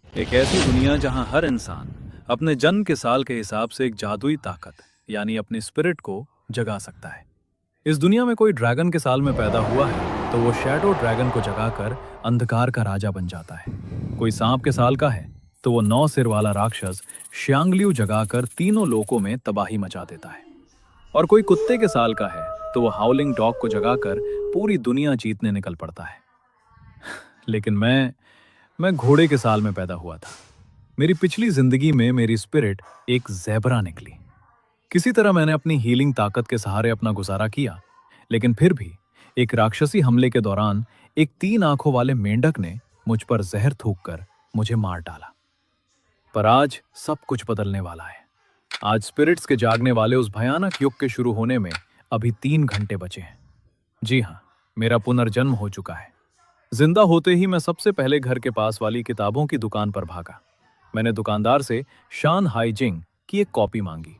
एक ऐसी दुनिया जहां हर इंसान अपने जन्म के साल के हिसाब से एक जादुई ताकत यानी अपनी स्पिरिट को जगा सकता है। इस दुनिया में कोई ड्रैगन के साल में पैदा हुआ है तो वो शैडो ड्रैगन को जगाकर अंधकार का राजा बन जाता है। कोई सांप के साल का है तो वो 9 सिर वाला राक्षस श्यांगलियू जगाकर तीनों लोकों में तबाही मचा देता है। और कोई कुत्ते के साल का है तो वो हाउलिंग डॉग को जगाकर पूरी दुनिया जीतने निकल पड़ता है। लेकिन मैं घोड़े के साल में पैदा हुआ था। मेरी पिछली जिंदगी में मेरी स्पिरिट एक ज़ेब्रा निकली। किसी तरह मैंने अपनी हीलिंग ताकत के सहारे अपना गुजारा किया, लेकिन फिर भी एक राक्षसी हमले के दौरान एक 3 आंखों वाले मेंढक ने मुझ पर जहर थूककर मुझे मार डाला। पर आज सब कुछ बदलने वाला है। आज स्पिरिट्स के जागने वाले उस भयानक युग के शुरू होने में अभी 3 घंटे बचे हैं। जी हाँ, मेरा पुनर्जन्म हो चुका है। जिंदा होते ही मैं सबसे पहले घर के पास वाली किताबों की दुकान पर भागा। मैंने दुकानदार से शान हाइजिंग की एक कॉपी मांगी।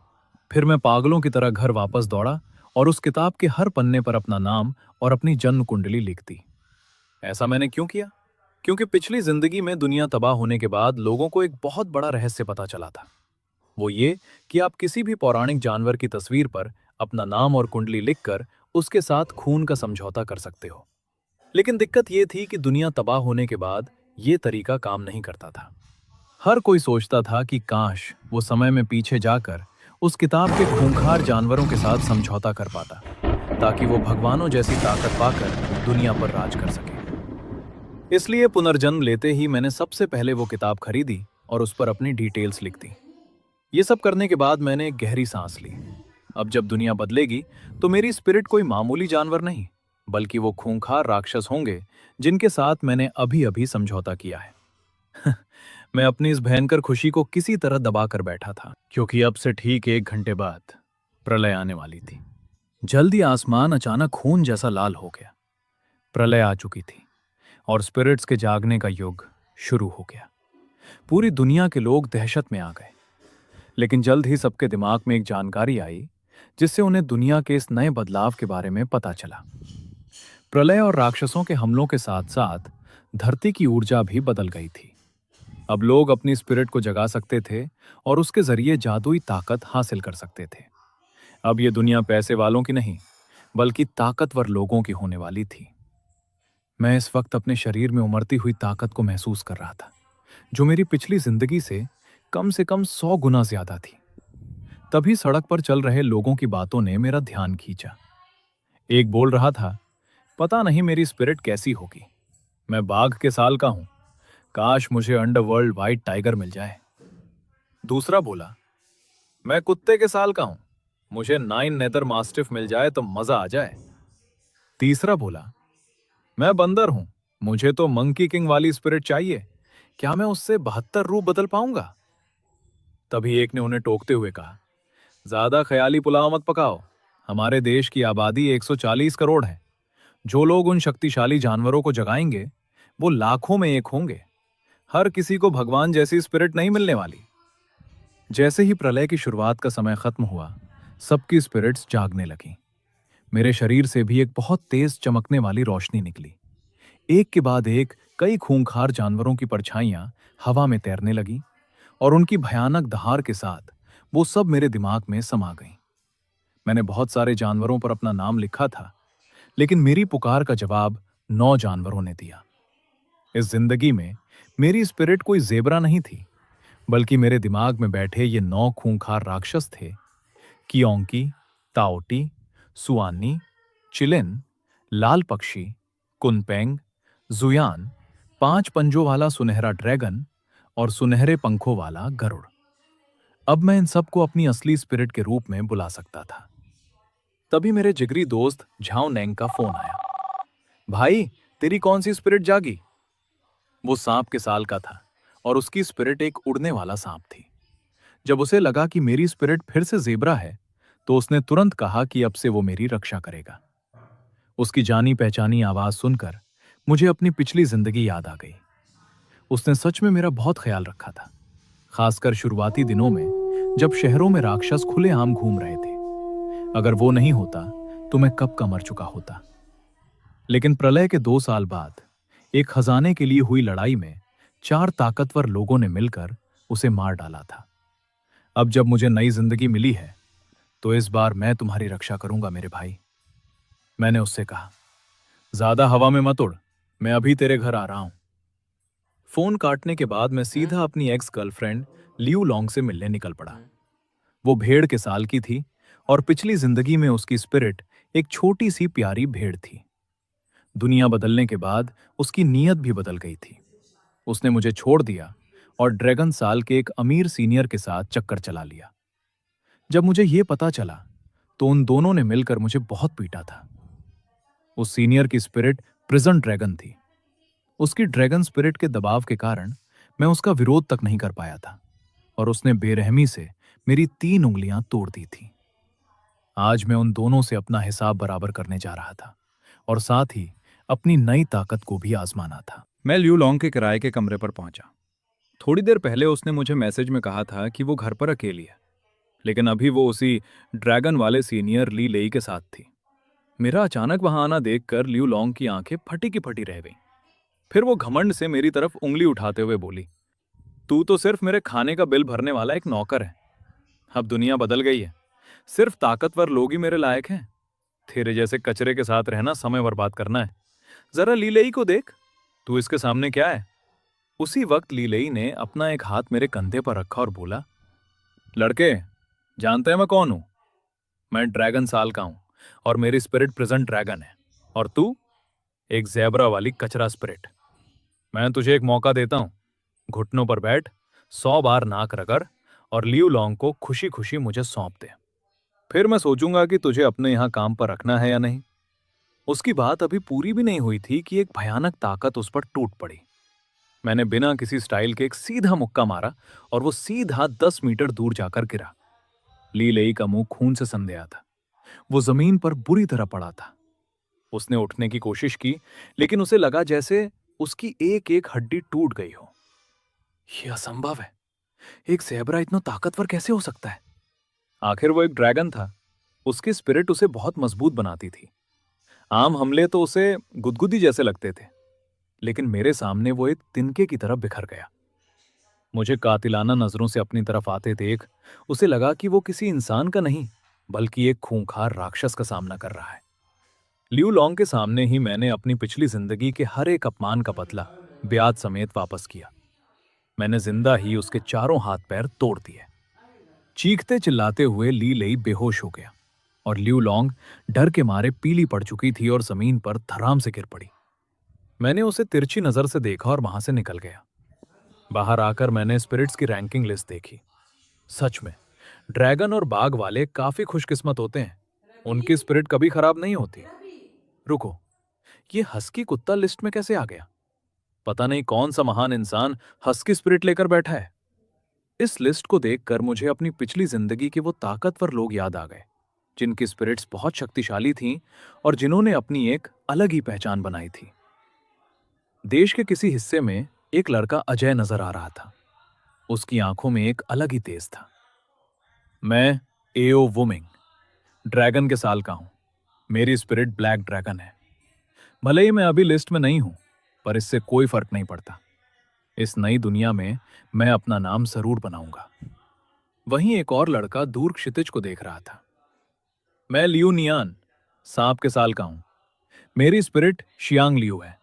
फिर मैं पागलों की तरह घर वापस दौड़ा और उस किताब के हर पन्ने पर अपना नाम और अपनी जन्म कुंडली लिख दी। ऐसा मैंने क्यों किया? क्योंकि पिछली जिंदगी में दुनिया तबाह होने के बाद लोगों को एक बहुत बड़ा रहस्य पता चला था। वो ये कि आप किसी भी पौराणिक जानवर की तस्वीर पर अपना नाम और कुंडली लिखकर उसके साथ खून का समझौता कर सकते हो। लेकिन दिक्कत ये थी कि दुनिया तबाह होने के बाद ये तरीका काम नहीं करता था। हर कोई सोचता था कि काश वो समय में पीछे जाकर उस किताब के खूंखार जानवरों के साथ समझौता कर पाता, ताकि वो भगवानों जैसी ताकत पाकर दुनिया पर राज कर सके। इसलिए पुनर्जन्म लेते ही मैंने सबसे पहले वो किताब खरीदी और उस पर अपनी डिटेल्स लिख दी। ये सब करने के बाद मैंने एक गहरी सांस ली। अब जब दुनिया बदलेगी तो मेरी स्पिरिट कोई मामूली जानवर नहीं, बल्कि वो खूंखार राक्षस होंगे जिनके साथ मैंने अभी अभी समझौता किया है। मैं अपनी इस भयंकर खुशी को किसी तरह दबा कर बैठा था, क्योंकि अब से ठीक 1 घंटे बाद प्रलय आने वाली थी। जल्दी आसमान अचानक खून जैसा लाल हो गया। प्रलय आ चुकी थी और स्पिरिट्स के जागने का युग शुरू हो गया। पूरी दुनिया के लोग दहशत में आ गए। लेकिन जल्द ही सबके दिमाग में एक जानकारी आई, जिससे उन्हें दुनिया के इस नए बदलाव के बारे में पता चला। प्रलय और राक्षसों के हमलों के साथ साथ धरती की ऊर्जा भी बदल गई थी। अब लोग अपनी स्पिरिट को जगा सकते थे और उसके जरिए जादुई ताकत हासिल कर सकते थे। अब ये दुनिया पैसे वालों की नहीं, बल्कि ताकतवर लोगों की होने वाली थी। मैं इस वक्त अपने शरीर में उमड़ती हुई ताकत को महसूस कर रहा था, जो मेरी पिछली जिंदगी से कम 100 गुना ज्यादा थी। तभी सड़क पर चल रहे लोगों की बातों ने मेरा ध्यान खींचा। एक बोल रहा था, पता नहीं मेरी स्पिरिट कैसी होगी, मैं बाघ के साल का हूं, काश मुझे अंडरवर्ल्ड व्हाइट टाइगर मिल जाए। दूसरा बोला, मैं कुत्ते के साल का हूं, मुझे 9 नेदर मास्टिफ मिल जाए तो मजा आ जाए। तीसरा बोला, मैं बंदर हूं, मुझे तो मंकी किंग वाली स्पिरिट चाहिए, क्या मैं उससे 72 रूप बदल पाऊंगा? तभी एक ने उन्हें टोकते हुए कहा, ज्यादा ख्याली पुलाव मत पकाओ, हमारे देश की आबादी 140 करोड़ है। जो लोग उन शक्तिशाली जानवरों को जगाएंगे वो लाखों में एक होंगे। हर किसी को भगवान जैसी स्पिरिट नहीं मिलने वाली। जैसे ही प्रलय की शुरुआत का समय खत्म हुआ, सबकी स्पिरिट्स जागने लगी। मेरे शरीर से भी एक बहुत तेज चमकने वाली रोशनी निकली। एक के बाद एक कई खूंखार जानवरों की परछाइयां हवा में तैरने लगी और उनकी भयानक दहाड़ के साथ वो सब मेरे दिमाग में समा गईं। मैंने बहुत सारे जानवरों पर अपना नाम लिखा था, लेकिन मेरी पुकार का जवाब 9 जानवरों ने दिया। इस जिंदगी में मेरी स्पिरिट कोई जेबरा नहीं थी, बल्कि मेरे दिमाग में बैठे ये 9 खूंखार राक्षस थे। कियोंकी, ताओटी, सुआनी, चिलिन, लाल पक्षी, कुनपेंग, जुयान, 5 पंजों वाला सुनहरा ड्रैगन और सुनहरे पंखों वाला गरुड़। अब मैं इन सबको अपनी असली स्पिरिट के रूप में बुला सकता था। तभी मेरे जिगरी दोस्त झाओ नेंग का फोन आया। भाई, तेरी कौन सी स्पिरिट जागी? वो सांप के साल का था और उसकी स्पिरिट एक उड़ने वाला सांप थी। जब उसे लगा कि मेरी स्पिरिट फिर से जेबरा है, तो उसने तुरंत कहा कि अब से वो मेरी रक्षा करेगा। उसकी जानी पहचानी आवाज सुनकर मुझे अपनी पिछली जिंदगी याद आ गई। उसने सच में मेरा बहुत ख्याल रखा था, खासकर शुरुआती दिनों में जब शहरों में राक्षस खुलेआम घूम रहे थे। अगर वो नहीं होता तो मैं कब का मर चुका होता। लेकिन प्रलय के 2 साल बाद एक खजाने के लिए हुई लड़ाई में 4 ताकतवर लोगों ने मिलकर उसे मार डाला था। अब जब मुझे नई जिंदगी मिली है, तो इस बार मैं तुम्हारी रक्षा करूंगा मेरे भाई। मैंने उससे कहा, ज्यादा हवा में मत उड़, मैं अभी तेरे घर आ रहा हूं। फोन काटने के बाद मैं सीधा अपनी एक्स गर्लफ्रेंड लियू लॉन्ग से मिलने निकल पड़ा। वो भेड़ के साल की थी और पिछली जिंदगी में उसकी स्पिरिट एक छोटी सी प्यारी भेड़ थी। दुनिया बदलने के बाद उसकी नीयत भी बदल गई थी। उसने मुझे छोड़ दिया और ड्रैगन साल के एक अमीर सीनियर के साथ चक्कर चला लिया। जब मुझे ये पता चला, तो उन दोनों ने मिलकर मुझे बहुत पीटा था। उस सीनियर की स्पिरिट प्रिजन ड्रैगन थी। उसकी ड्रैगन स्पिरिट के दबाव के कारण मैं उसका विरोध तक नहीं कर पाया था और उसने बेरहमी से मेरी 3 उंगलियां तोड़ दी थी। आज मैं उन दोनों से अपना हिसाब बराबर करने जा रहा था और साथ ही अपनी नई ताकत को भी आजमाना था। मैं लियू लॉन्ग के किराए के कमरे पर पहुंचा। थोड़ी देर पहले उसने मुझे मैसेज में कहा था कि वो घर पर अकेली है, लेकिन अभी वो उसी ड्रैगन वाले सीनियर ली लेई के साथ थी। मेरा अचानक वहां आना देखकर लियू लॉन्ग की आंखें फटी की फटी रह गईं। फिर वो घमंड से मेरी तरफ उंगली उठाते हुए बोली, तू तो सिर्फ मेरे खाने का बिल भरने वाला एक नौकर है। अब दुनिया बदल गई है, सिर्फ ताकतवर लोग ही मेरे लायक हैं। तेरे जैसे कचरे के साथ रहना समय बर्बाद करना है। जरा लीलेई को देख, तू इसके सामने क्या है। उसी वक्त लीलेई ने अपना एक हाथ मेरे कंधे पर रखा और बोला, लड़के, जानते हैं मैं कौन हूं? मैं ड्रैगन साल का हूं और मेरी स्पिरिट प्रेजेंट ड्रैगन है। और तू एक ज़ेब्रा वाली कचरा स्पिरिट। मैं तुझे एक मौका देता हूं, घुटनों पर बैठ, 100 बार नाक रगड़ और लियू लॉन्ग को खुशी खुशी मुझे सौंप दे। फिर मैं सोचूंगा कि तुझे अपने यहां काम पर रखना है या नहीं। उसकी बात अभी पूरी भी नहीं हुई थी कि एक भयानक ताकत उस पर टूट पड़ी। मैंने बिना किसी स्टाइल के एक सीधा मुक्का मारा और वो सीधा 10 मीटर दूर जाकर गिरा। ली लेई का मुंह खून से सन गया था। वो जमीन पर बुरी तरह पड़ा था। उसने उठने की कोशिश की, लेकिन उसे लगा जैसे उसकी एक एक हड्डी टूट गई हो। यह असंभव है। एक ज़ेब्रा इतना ताकतवर कैसे हो सकता है? आखिर वो एक ड्रैगन था। उसकी स्पिरिट उसे बहुत मजबूत बनाती थी। आम हमले तो उसे गुदगुदी जैसे लगते थे, लेकिन मेरे सामने वो एक तिनके की तरह बिखर गया। मुझे कातिलाना नजरों से अपनी तरफ आते देख उसे लगा कि वो किसी इंसान का नहीं, बल्कि एक खूंखार राक्षस का सामना कर रहा है। लियू लॉन्ग के सामने ही मैंने अपनी पिछली जिंदगी के हर एक अपमान का बदला ब्याज समेत वापस किया। मैंने जिंदा ही उसके चारों हाथ पैर तोड़ दिए। चीखते चिल्लाते हुए ली लेई बेहोश हो गया और लियू लॉन्ग डर के मारे पीली पड़ चुकी थी और जमीन पर धड़ाम से गिर पड़ी। मैंने उसे तिरछी नजर से देखा और वहां से निकल गया। बाहर आकर मैंने स्पिरिट्स की रैंकिंग लिस्ट देखी। सच में ड्रैगन और बाघ वाले काफी खुशकिस्मत होते हैं। उनकी स्पिरिट कभी खराब नहीं होती। रुको, ये हस्की कुत्ता लिस्ट में कैसे आ गया? पता नहीं कौन सा महान इंसान हस्की स्पिरिट लेकर बैठा है। इस लिस्ट को देखकर मुझे अपनी पिछली जिंदगी के वो ताकतवर लोग याद आ गए, जिनकी स्पिरिट्स बहुत शक्तिशाली थीं और जिन्होंने अपनी एक अलग ही पहचान बनाई थी। देश के किसी हिस्से में एक लड़का अजय नजर आ रहा था। उसकी आंखों में एक अलग ही तेज था। मैं एओ वुमिंग ड्रैगन के साल का हूं। मेरी स्पिरिट ब्लैक ड्रैगन है। भले ही मैं अभी लिस्ट में नहीं हूं, पर इससे कोई फर्क नहीं पड़ता। इस नई दुनिया में मैं अपना नाम जरूर बनाऊंगा। वहीं एक और लड़का दूर क्षितिज को देख रहा था। मैं लियू नियान, सांप के साल का हूं। मेरी स्पिरिट शियांग लियू है।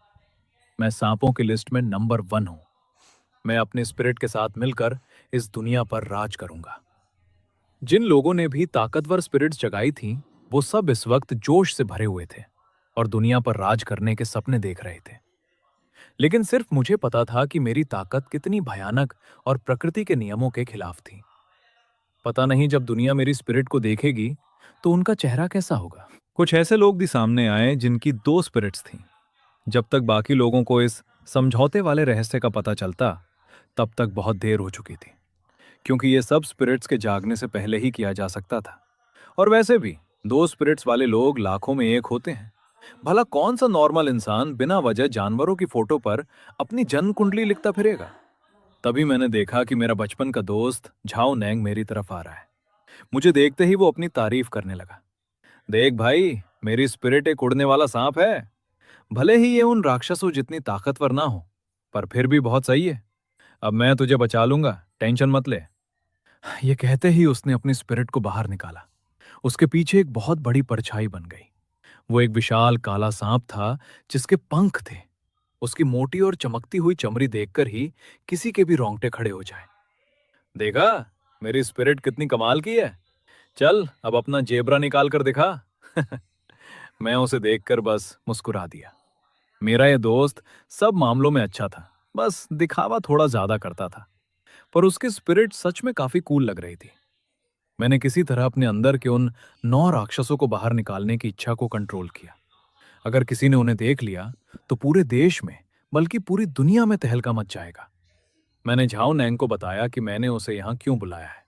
मैं सांपों की लिस्ट में नंबर 1 हूं। मैं अपने स्पिरिट के साथ मिलकर इस दुनिया पर राज करूंगा। जिन लोगों ने भी ताकतवर स्पिरिट्स जगाई थीं, वो सब इस वक्त जोश से भरे हुए थे और दुनिया पर राज करने के सपने देख रहे थे। लेकिन सिर्फ मुझे पता था कि मेरी ताकत कितनी भयानक और प्रकृति के नियमों के खिलाफ थी। पता नहीं जब दुनिया मेरी स्पिरिट को देखेगी तो उनका चेहरा कैसा होगा। कुछ ऐसे लोग भी सामने आए जिनकी 2 स्पिरिट्स थीं। जब तक बाकी लोगों को इस समझौते वाले रहस्य का पता चलता, तब तक बहुत देर हो चुकी थी, क्योंकि ये सब स्पिरिट्स के जागने से पहले ही किया जा सकता था। और वैसे भी 2 स्पिरिट्स वाले लोग लाखों में एक होते हैं। भला कौन सा नॉर्मल इंसान बिना वजह जानवरों की फोटो पर अपनी जन्म कुंडली लिखता फिरेगा? तभी मैंने देखा कि मेरा बचपन का दोस्त झाओ नैंग मेरी तरफ आ रहा है। मुझे देखते ही वो अपनी तारीफ करने लगा। देख भाई, मेरी स्पिरिट एक उड़ने वाला सांप है। भले ही ये उन राक्षसों जितनी ताकतवर ना हो, पर फिर भी बहुत सही है। अब मैं तुझे बचा लूंगा, टेंशन मत ले। ये कहते ही उसने अपनी स्पिरिट को बाहर निकाला। उसके पीछे एक बहुत बड़ी परछाई बन गई। वो एक विशाल काला सांप था जिसके पंख थे। उसकी मोटी और चमकती हुई चमड़ी देखकर ही किसी के भी रोंगटे खड़े हो जाए। देखा, मेरी स्पिरिट कितनी कमाल की है। चल अब अपना जेबरा निकाल कर दिखा। मैं उसे देखकर बस मुस्कुरा दिया। मेरा ये दोस्त सब मामलों में अच्छा था, बस दिखावा थोड़ा ज्यादा करता था। पर उसकी स्पिरिट सच में काफी कूल लग रही थी। मैंने किसी तरह अपने अंदर के उन 9 राक्षसों को बाहर निकालने की इच्छा को कंट्रोल किया। अगर किसी ने उन्हें देख लिया तो पूरे देश में, बल्कि पूरी दुनिया में तहलका मच जाएगा। मैंने झाओ नैंग को बताया कि मैंने उसे यहाँ क्यों बुलाया है।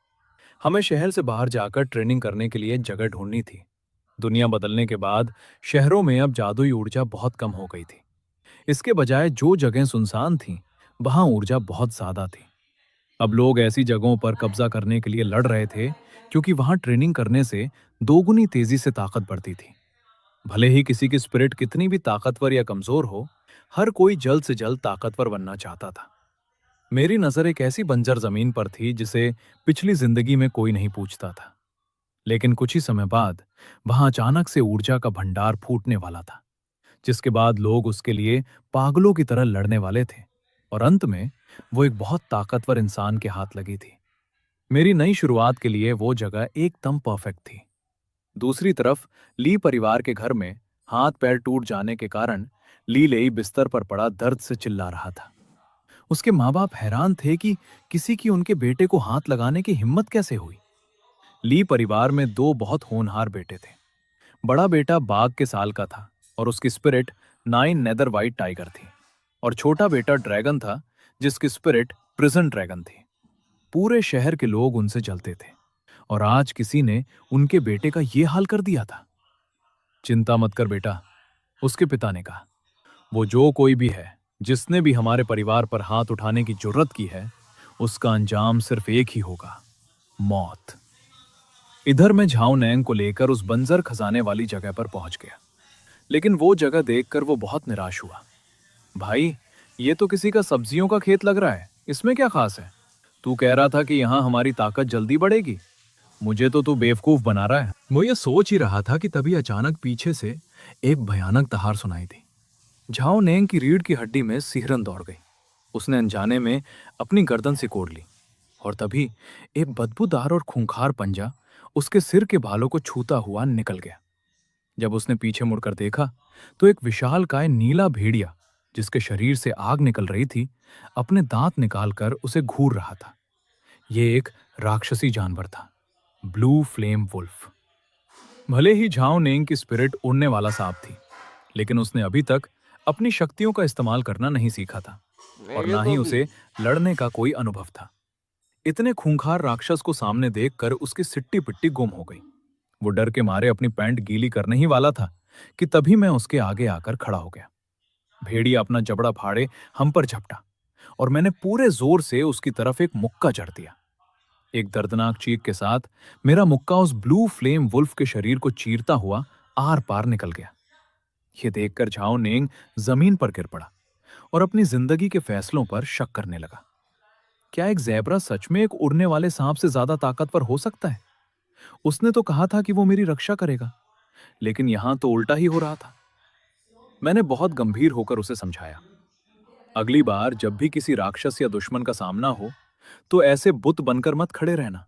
हमें शहर से बाहर जाकर ट्रेनिंग करने के लिए जगह ढूंढनी थी। दुनिया बदलने के बाद शहरों में अब जादुई ऊर्जा बहुत कम हो गई थी। इसके बजाय जो जगहें सुनसान थीं, वहां ऊर्जा बहुत ज्यादा थी। अब लोग ऐसी जगहों पर कब्जा करने के लिए लड़ रहे थे, क्योंकि वहां ट्रेनिंग करने से दोगुनी तेजी से ताकत बढ़ती थी। भले ही किसी की स्पिरिट कितनी भी ताकतवर या कमजोर हो, हर कोई जल्द से जल्द ताकतवर बनना चाहता था। मेरी नजर एक ऐसी बंजर जमीन पर थी जिसे पिछली जिंदगी में कोई नहीं पूछता था। लेकिन कुछ ही समय बाद वहां अचानक से ऊर्जा का भंडार फूटने वाला था, जिसके बाद लोग उसके लिए पागलों की तरह लड़ने वाले थे। और अंत में वो एक बहुत ताकतवर इंसान के हाथ लगी थी। मेरी नई शुरुआत के लिए वो जगह एकदम परफेक्ट थी। दूसरी तरफ ली परिवार के घर में हाथ पैर टूट जाने के कारण ली लेई बिस्तर पर पड़ा दर्द से चिल्ला रहा था। उसके माँ बाप हैरान थे कि किसी की उनके बेटे को हाथ लगाने की हिम्मत कैसे हुई। ली परिवार में दो बहुत होनहार बेटे थे। बड़ा बेटा बाघ के साल का था और उसकी स्पिरिट 9 नेदर वाइट टाइगर थी। और छोटा बेटा ड्रैगन था, जिसकी स्पिरिट प्रिजन ड्रैगन थी। पूरे शहर के लोग उनसे जलते थे, और आज किसी ने उनके बेटे का ये हाल कर दिया था। चिंता मत कर बेटा, उसके पिता ने कहा। वो जो कोई भी है, जिसने भी हमारे परिवार पर हाथ उठाने की जुर्रत की है, उसका अंजाम सिर्फ एक ही होगा, मौत। इधर मैं झाओ नैंग को लेकर उस बंजर खजाने वाली जगह पर पहुंच गया। लेकिन वो जगह देखकर वो बहुत निराश हुआ। भाई, ये तो किसी का सब्जियों का खेत लग रहा है, इसमें क्या खास है? तू कह रहा था कि यहाँ हमारी ताकत जल्दी बढ़ेगी। मुझे तो तू बेवकूफ बना रहा है। वो ये सोच ही रहा था कि तभी अचानक पीछे से एक भयानक दहाड़ सुनाई दी। झाओ नेंग की रीढ़ की हड्डी में सिहरन दौड़ गई। उसने अनजाने में अपनी गर्दन सिकोड़ ली, और तभी एक बदबूदार और खूंखार पंजा उसके सिर के बालों को छूता हुआ निकल गया। जब उसने पीछे मुड़कर देखा तो एक विशालकाय नीला भेड़िया, जिसके शरीर से आग निकल रही थी, अपने दांत निकालकर उसे घूर रहा था। यह एक राक्षसी जानवर था, ब्लू फ्लेम वुल्फ। भले ही झाओ नेंग की स्पिरिट उड़ने वाला सांप थी, लेकिन उसने अभी तक अपनी शक्तियों का इस्तेमाल करना नहीं सीखा था, और ना ही उसे लड़ने का कोई अनुभव था। इतने खूंखार राक्षस को सामने देखकर उसकी सिट्टी पिट्टी गुम हो गई। वो डर के मारे अपनी पैंट गीली करने ही वाला था कि तभी मैं उसके आगे आकर खड़ा हो गया। भेड़िया अपना जबड़ा फाड़े हम पर झपटा, और मैंने पूरे जोर से उसकी तरफ एक मुक्का जड़ दिया। एक दर्दनाक चीख के साथ मेरा मुक्का उस ब्लू फ्लेम वुल्फ के शरीर को चीरता हुआ आर पार निकल गया। यह देखकर झाओ नेंग जमीन पर गिर पड़ा और अपनी जिंदगी के फैसलों पर शक करने लगा। क्या एक ज़ेब्रा सच में एक उड़ने वाले सांप से ज्यादा ताकतवर हो सकता है? उसने तो कहा था कि वो मेरी रक्षा करेगा, लेकिन यहां तो उल्टा ही हो रहा था। मैंने बहुत गंभीर होकर उसे समझाया, अगली बार जब भी किसी राक्षस या दुश्मन का सामना हो, तो ऐसे बुत बनकर मत खड़े रहना।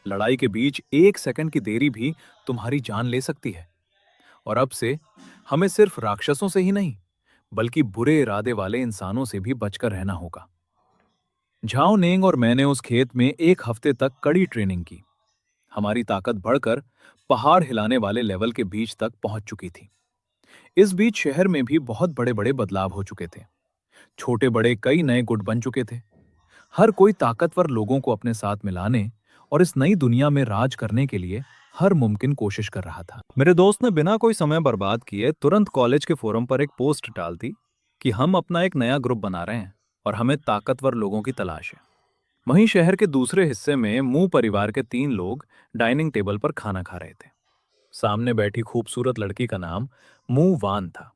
लड़ाई के बीच एक सेकंड की देरी भी तुम्हारी जान ले सकती है। और अब से हमें सिर्फ राक्षसों से ही नहीं, बल्कि बुरे इरादे वाले इंसानों से भी बचकर रहना होगा। झाओ नेंग और मैंने उस खेत में एक हफ्ते तक कड़ी ट्रेनिंग की। हमारी ताकत बढ़कर पहाड़ हिलाने वाले लेवल के बीच तक पहुंच चुकी थी। इस बीच शहर में भी बहुत बड़े बड़े बदलाव हो चुके थे। छोटे बड़े कई नए गुट बन चुके थे। हर कोई ताकतवर लोगों को अपने साथ मिलाने और इस नई दुनिया में राज करने के लिए हर मुमकिन कोशिश कर रहा था। मेरे दोस्त ने बिना कोई समय बर्बाद किए तुरंत कॉलेज के फोरम पर एक पोस्ट डाल दी कि हम अपना एक नया ग्रुप बना रहे हैं और हमें ताकतवर लोगों की तलाश है। वहीं शहर के दूसरे हिस्से में मुंह परिवार के 3 लोग डाइनिंग टेबल पर खाना खा रहे थे। सामने बैठी खूबसूरत लड़की का नाम मुंह वान था,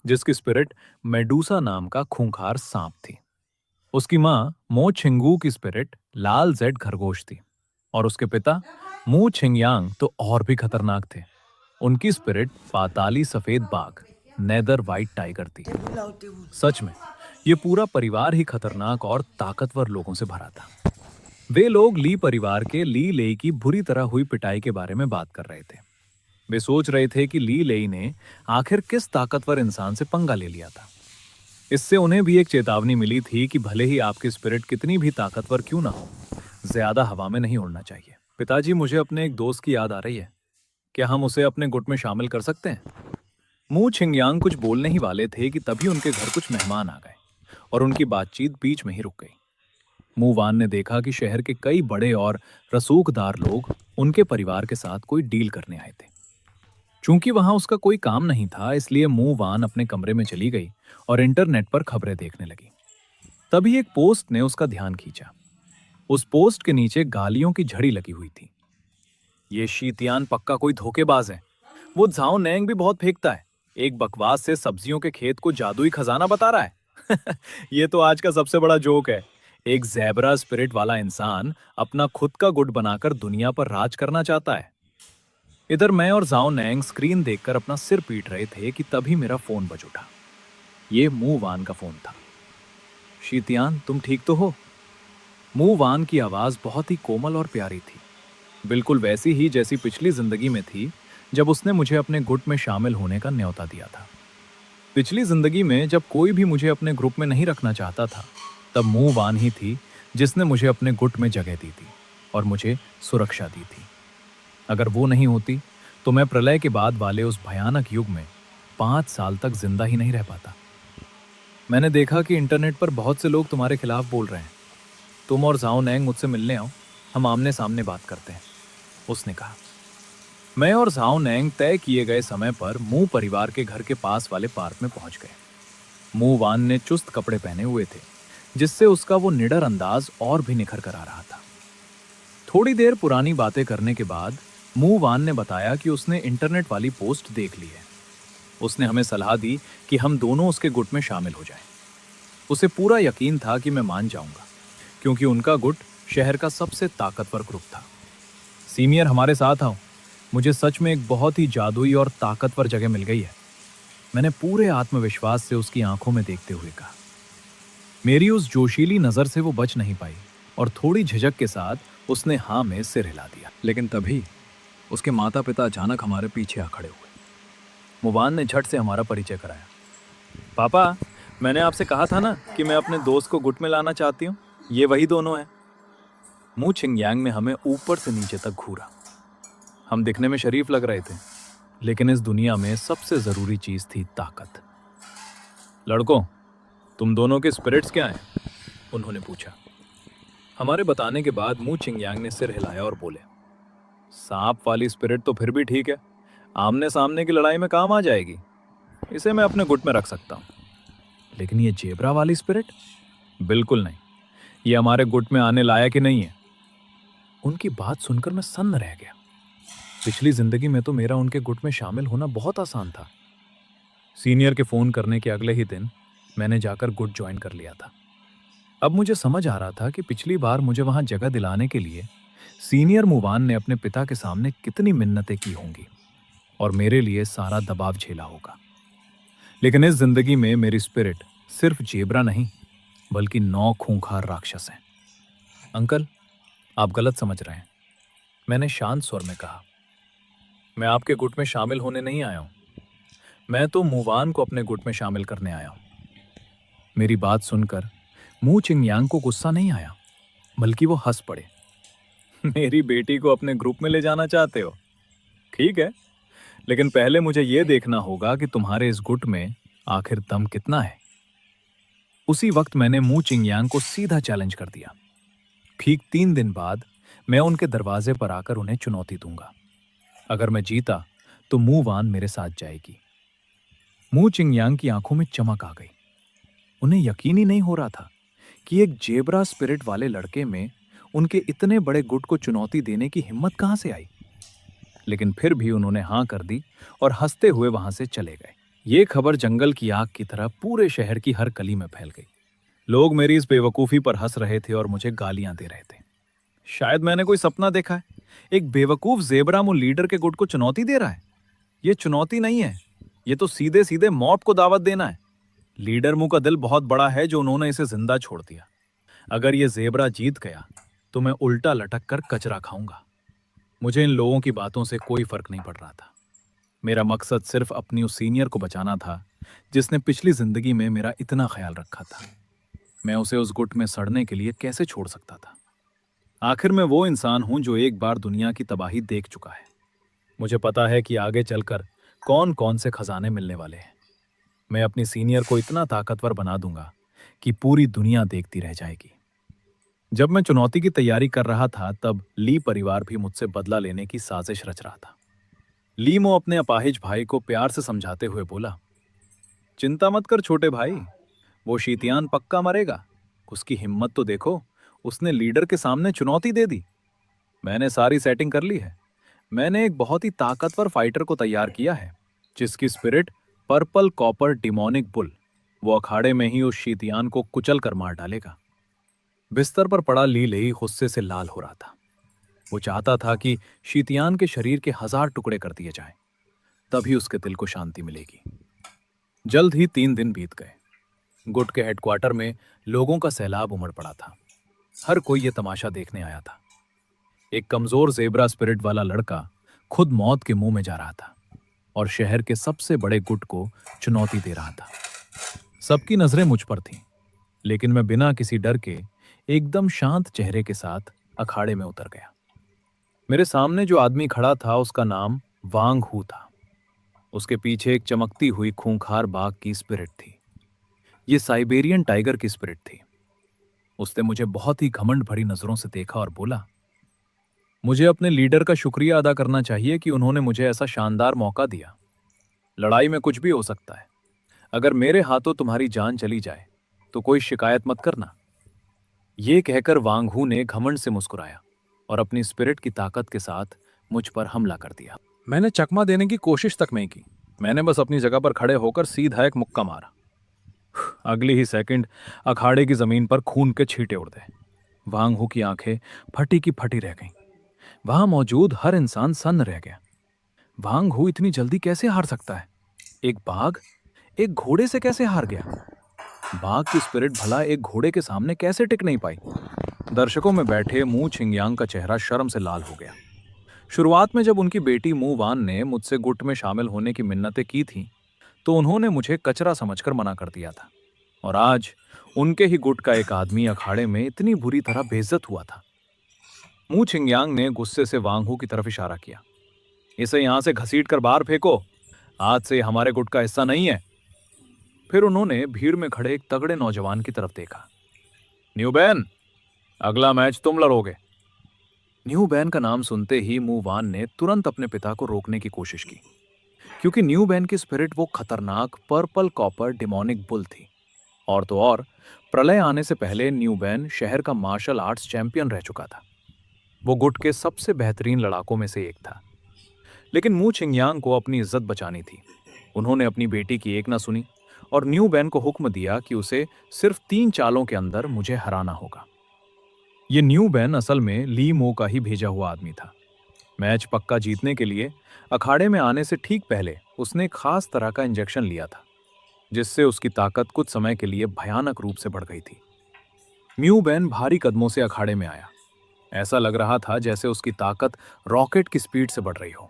जिसकी स्पिरिट मेडूसा नाम का खूंखार सांप थी। उसकी माँ मो छिंगू की स्पिरिट लाल जेड खरगोश थी और उसके पिता मू छिंगयांग तो और भी खतरनाक थे। उनकी स्पिरिट पाताली सफेद बाघ नेदर वाइट टाइगर थी। सच में ये पूरा परिवार ही खतरनाक और ताकतवर लोगों से भरा था। वे लोग ली परिवार के ली लेई की बुरी तरह हुई पिटाई के बारे में बात कर रहे थे। वे सोच रहे थे कि ली लेई ने आखिर किस ताकतवर इंसान से पंगा ले लिया था। इससे उन्हें भी एक चेतावनी मिली थी कि भले ही आपकी स्पिरिट कितनी भी ताकतवर क्यों ना हो, ज्यादा हवा में नहीं उड़ना चाहिए। पिताजी, मुझे अपने एक दोस्त की याद आ रही है। क्या हम उसे अपने गुट में शामिल कर सकते हैं? मू छिंगयांग कुछ बोलने ही वाले थे कि तभी उनके घर कुछ मेहमान आ गए और उनकी बातचीत बीच में ही रुक गई। मू वान ने देखा कि शहर के कई बड़े और रसूखदार लोग उनके परिवार के साथ कोई डील करने आए थे। चूंकि वहां उसका कोई काम नहीं था, इसलिए मू वान अपने कमरे में चली गई और इंटरनेट पर खबरें देखने लगी। तभी एक पोस्ट ने उसका ध्यान खींचा। उस पोस्ट के नीचे गालियों की झड़ी लगी हुई थी। ये शीतियान पक्का कोई धोखेबाज है। वो झाओ नेंग भी बहुत फेंकता है। एक बकवास से सब्जियों के खेत को जादुई खजाना बता रहा है। ये तो आज का सबसे बड़ा जोक है। एक ज़ेब्रा स्पिरिट वाला इंसान अपना खुद का गुट बनाकर दुनिया पर राज करना चाहता है। इधर मैं और जाओ नैंग स्क्रीन देखकर अपना सिर पीट रहे थे कि तभी मेरा फोन बज उठा। ये मू वान का फोन था। शीतियान, तुम ठीक तो हो? मू वान की आवाज बहुत ही कोमल और प्यारी थी, बिल्कुल वैसी ही जैसी पिछली जिंदगी में थी जब उसने मुझे अपने गुट में शामिल होने का न्योता दिया था। पिछली जिंदगी में जब कोई भी मुझे अपने ग्रुप में नहीं रखना चाहता था, तब मू वान ही थी जिसने मुझे अपने गुट में जगह दी थी और मुझे सुरक्षा दी थी। अगर वो नहीं होती तो मैं प्रलय के बाद वाले उस भयानक युग में 5 साल तक जिंदा ही नहीं रह पाता। मैंने देखा कि इंटरनेट पर बहुत से लोग तुम्हारे खिलाफ बोल रहे हैं। तुम और जाओ नैंग मुझसे मिलने आओ, हम आमने सामने बात करते हैं, उसने कहा। मैं और जाओ नैंग तय किए गए समय पर मू परिवार के घर के पास वाले पार्क में पहुंच गए। मू वान ने चुस्त कपड़े पहने हुए थे, जिससे उसका वो निडर अंदाज और भी निखर कर आ रहा था। थोड़ी देर पुरानी बातें करने के बाद मू वान ने बताया कि उसने इंटरनेट वाली पोस्ट देख ली है। उसने हमें सलाह दी कि हम दोनों उसके गुट में शामिल हो जाएं। उसे पूरा यकीन था कि मैं मान जाऊंगा, क्योंकि उनका गुट शहर का सबसे ताकतवर ग्रुप था। सीनियर, हमारे साथ आओ। मुझे सच में एक बहुत ही जादुई और ताकतवर जगह मिल गई है, मैंने पूरे आत्मविश्वास से उसकी आंखों में देखते हुए कहा। मेरी उस जोशीली नजर से वो बच नहीं पाई और थोड़ी झिझक के साथ उसने हाँ में सिर हिला दिया। लेकिन तभी उसके माता पिता अचानक हमारे पीछे आ खड़े हुए। मुवान ने झट से हमारा परिचय कराया। पापा, मैंने आपसे कहा था ना कि मैं अपने दोस्त को गुट में लाना चाहती हूँ। ये वही दोनों हैं। मू छिंगयांग ने हमें ऊपर से नीचे तक घूरा। हम दिखने में शरीफ लग रहे थे, लेकिन इस दुनिया में सबसे जरूरी चीज थी ताकत। लड़कों, तुम दोनों के स्पिरिट्स क्या हैं? उन्होंने पूछा। हमारे बताने के बाद मू छिंगयांग ने सिर हिलाया और बोले, सांप वाली स्पिरिट तो फिर भी ठीक है, आमने सामने की लड़ाई में काम आ जाएगी, इसे मैं अपने गुट में रख सकता हूँ। लेकिन ये जेब्रा वाली स्पिरिट? बिल्कुल नहीं, ये हमारे गुट में आने लायक ही नहीं है। उनकी बात सुनकर मैं सन्न रह गया। पिछली जिंदगी में तो मेरा उनके गुट में शामिल होना बहुत आसान था। सीनियर के फोन करने के अगले ही दिन मैंने जाकर गुट ज्वाइन कर लिया था। अब मुझे समझ आ रहा था कि पिछली बार मुझे वहां जगह दिलाने के लिए सीनियर मुवान ने अपने पिता के सामने कितनी मिन्नतें की होंगी और मेरे लिए सारा दबाव झेला होगा। लेकिन इस जिंदगी में मेरी स्पिरिट सिर्फ जेब्रा नहीं, बल्कि 9 खूंखार राक्षस हैं। अंकल, आप गलत समझ रहे हैं, मैंने शांत स्वर में कहा। मैं आपके गुट में शामिल होने नहीं आया हूं, मैं तो मुवान को अपने गुट में शामिल करने आया हूं। मेरी बात सुनकर मू चिंगयांग को गुस्सा नहीं आया, बल्कि वो हंस पड़े। मेरी बेटी को अपने ग्रुप में ले जाना चाहते हो? ठीक है, लेकिन पहले मुझे यह देखना होगा कि तुम्हारे इस गुट में आखिर दम कितना है। उसी वक्त मैंने मू चिंगयांग को सीधा चैलेंज कर दिया। ठीक 3 दिन बाद मैं उनके दरवाजे पर आकर उन्हें चुनौती दूंगा। अगर मैं जीता तो मू वान मेरे साथ जाएगी। मू चिंगयांग की आंखों में चमक आ गई। उन्हें यकीन ही नहीं हो रहा था कि एक जेब्रा स्पिरिट वाले लड़के में उनके इतने बड़े गुट को चुनौती देने की हिम्मत कहां से आई। लेकिन फिर भी उन्होंने हां कर दी और हंसते हुए वहां से चले गए। ये खबर जंगल की आग की तरह पूरे शहर की हर गली में फैल गई। लोग मेरी इस बेवकूफ़ी पर हंस रहे थे और मुझे गालियां दे रहे थे। शायद मैंने कोई सपना देखा है। एक बेवकूफ ज़ेबरा मुंह लीडर के गुट को चुनौती दे रहा है। ये चुनौती नहीं है, ये तो सीधे सीधे मौत को दावत देना है। लीडर मुंह का दिल बहुत बड़ा है जो उन्होंने इसे जिंदा छोड़ दिया। अगर ये ज़ेबरा जीत गया तो मैं उल्टा लटक कर कचरा खाऊंगा। मुझे इन लोगों की बातों से कोई फर्क नहीं पड़ रहा था। मेरा मकसद सिर्फ अपनी उस सीनियर को बचाना था जिसने पिछली जिंदगी में मेरा इतना ख्याल रखा था। मैं उसे उस गुट में सड़ने के लिए कैसे छोड़ सकता था। आखिर मैं वो इंसान हूं जो एक बार दुनिया की तबाही देख चुका है। मुझे पता है कि आगे चलकर कौन कौन से खजाने मिलने वाले हैं। मैं अपनी सीनियर को इतना ताकतवर बना दूंगा कि पूरी दुनिया देखती रह जाएगी। जब मैं चुनौती की तैयारी कर रहा था तब ली परिवार भी मुझसे बदला लेने की साजिश रच रहा था। लीमो अपने अपाहिज भाई को प्यार से समझाते हुए बोला, चिंता मत कर छोटे भाई, वो शीतियान पक्का मरेगा। उसकी हिम्मत तो देखो, उसने लीडर के सामने चुनौती दे दी। मैंने सारी सेटिंग कर ली है। मैंने एक बहुत ही ताकतवर फाइटर को तैयार किया है जिसकी spirit purple copper demonic bull. वो अखाड़े में ही उस शीतियान को कुचल कर मार डालेगा। बिस्तर पर पड़ा ली लेई गुस्से से लाल हो रहा था। वो चाहता था कि शीतियान के शरीर के 1000 टुकड़े कर दिए जाएं, तभी उसके दिल को शांति मिलेगी। जल्द ही 3 दिन बीत गए। गुट के हेडक्वार्टर में लोगों का सैलाब उमड़ पड़ा था। हर कोई ये तमाशा देखने आया था। एक कमजोर जेबरा स्पिरिट वाला लड़का खुद मौत के मुंह में जा रहा था और शहर के सबसे बड़े गुट को चुनौती दे रहा था। सबकी नजरें मुझ पर थीं, लेकिन मैं बिना किसी डर के एकदम शांत चेहरे के साथ अखाड़े में उतर गया। मेरे सामने जो आदमी खड़ा था उसका नाम वांग हू था। उसके पीछे एक चमकती हुई खूंखार बाघ की स्पिरिट थी। ये साइबेरियन टाइगर की स्पिरिट थी। उसने मुझे बहुत ही घमंड भरी नजरों से देखा और बोला, मुझे अपने लीडर का शुक्रिया अदा करना चाहिए कि उन्होंने मुझे ऐसा शानदार मौका दिया। लड़ाई में कुछ भी हो सकता है। अगर मेरे हाथों तुम्हारी जान चली जाए तो कोई शिकायत मत करना। ये कहकर वांगहू ने घमंड से मुस्कुराया और अपनी स्पिरिट की ताकत के साथ मुझ पर हमला कर दिया। मैंने चकमा देने की कोशिश तक नहीं की। मैंने बस अपनी जगह पर खड़े होकर सीधा एक मुक्का मारा। अगली ही सेकंड अखाड़े की जमीन पर खून के छींटे उड़ गए। वांगहू की आंखें फटी की फटी रह गईं। वहां मौजूद हर इंसान सन्न रह गया। वांगहू इतनी जल्दी कैसे हार सकता है? एक बाघ एक घोड़े से कैसे हार गया? बाघ की स्पिरिट भला एक घोड़े के सामने कैसे टिक नहीं पाई? दर्शकों में बैठे मू छिंगयांग का चेहरा शर्म से लाल हो गया। शुरुआत में जब उनकी बेटी मू वान ने मुझसे गुट में शामिल होने की मिन्नतें की थीं, तो उन्होंने मुझे कचरा समझकर मना कर दिया था। और आज उनके ही गुट का एक आदमी अखाड़े में इतनी बुरी तरह बेइज्जत हुआ था। मू छिंगयांग ने गुस्से से वांगहू की तरफ इशारा किया, इसे यहां से घसीट कर बाहर फेंको। आज से ये हमारे गुट का हिस्सा नहीं है। फिर उन्होंने भीड़ में खड़े एक तगड़े नौजवान की तरफ देखा। न्यू बैन, अगला मैच तुम लड़ोगे। न्यू बैन का नाम सुनते ही मू वान ने तुरंत अपने पिता को रोकने की कोशिश की, क्योंकि न्यू बैन की स्पिरिट वो खतरनाक पर्पल कॉपर डिमोनिक बुल थी। और तो और, प्रलय आने से पहले न्यू बैन शहर का मार्शल आर्ट्स चैंपियन रह चुका था। वो गुट के सबसे बेहतरीन लड़ाकों में से एक था। लेकिन मू छिंगयांग को अपनी इज्जत बचानी थी। उन्होंने अपनी बेटी की एक ना सुनी और न्यू बैन को हुक्म दिया कि उसे सिर्फ 3 चालों के अंदर मुझे हराना होगा। ये न्यू बैन असल में ली मो का ही भेजा हुआ आदमी था। मैच पक्का जीतने के लिए अखाड़े में आने से ठीक पहले उसने एक खास तरह का इंजेक्शन लिया था, जिससे उसकी ताकत कुछ समय के लिए भयानक रूप से बढ़ गई थी। म्यू बैन भारी कदमों से अखाड़े में आया। ऐसा लग रहा था जैसे उसकी ताकत रॉकेट की स्पीड से बढ़ रही हो।